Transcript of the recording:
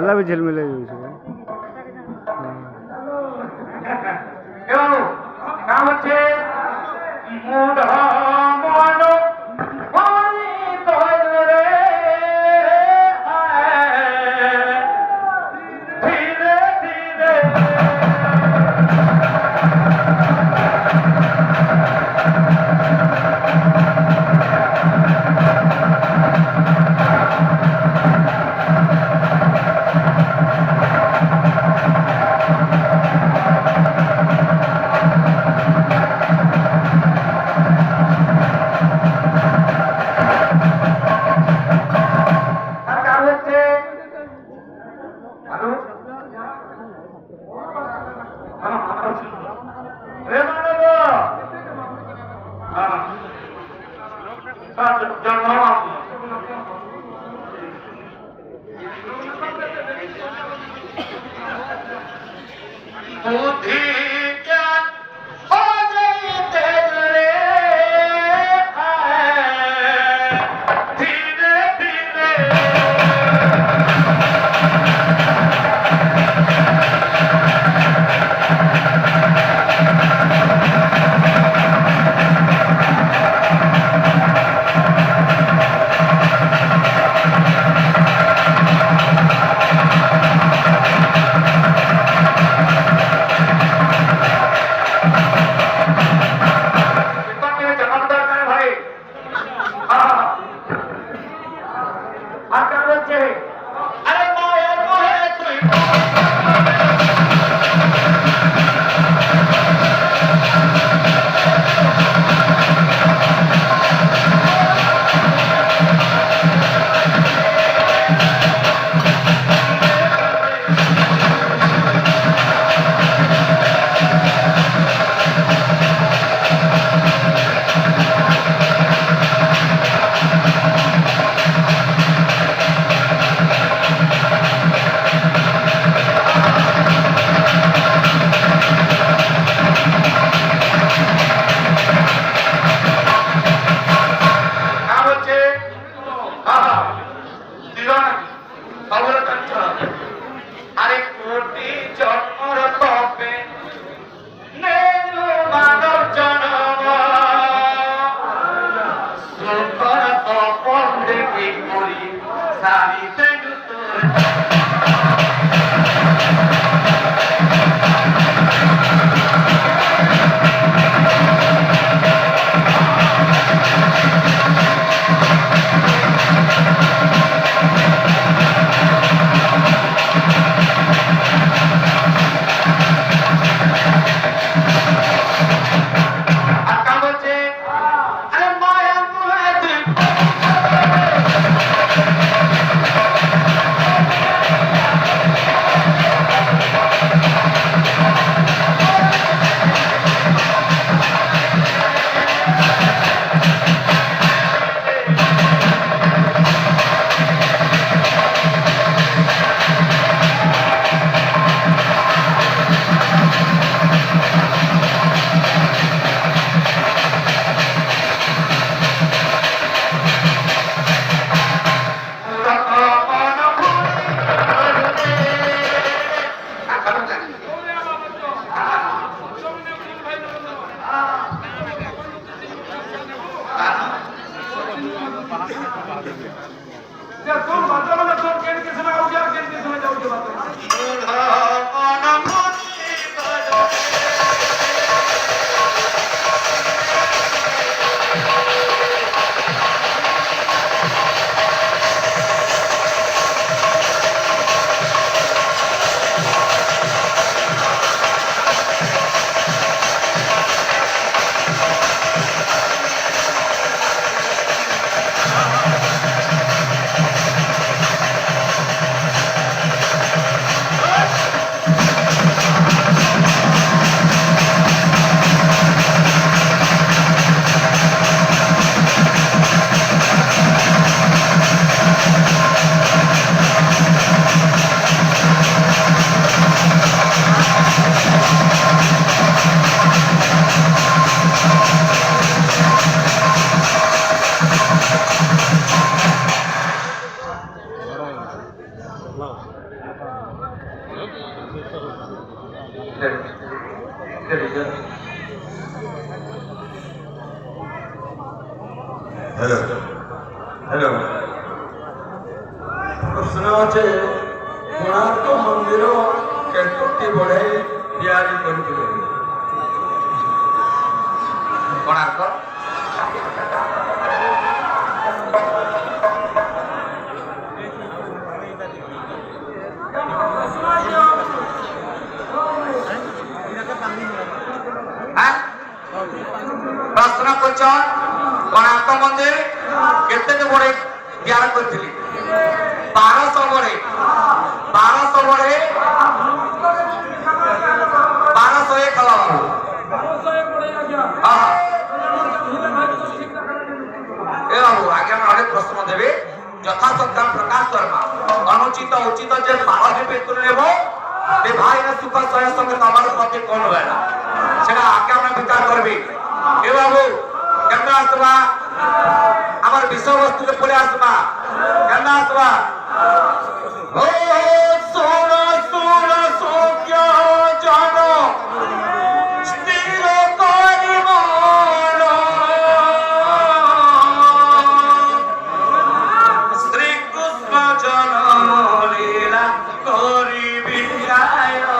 अल्लाह भी झिलमिले जोईશું એવું કામ છે મૂઢા માનો પાણી તોડ રે ધીરે ધીરે हेलो हेलो प्रश्न अच्छे कोणार्क मंदिर केतोटी बढ़े तैयारी करथिले कोणार्क प्रश्न क्वेश्चन कोणार्क मंदिर केते बड़े तैयार करथिले 1200 बड़े 1200 बड़े 1201 हला हां ए बाबू आगे हम अनेक प्रश्न देबे यथा सत्ता प्रकाश करबा अनुचित उचित जे बाल हेबे तुल लेबो ते भाई ना सुख सह संग तमार पति कोन होला सेटा आगे हम विचार करबी ए बाबू केना आसबा हमर विषय वस्तु के पले आसबा केना आसबा ओ सोना सोना सो क्या जानो स्थिर करि मन श्री कृष्ण जन्म लीला करि विद्यायन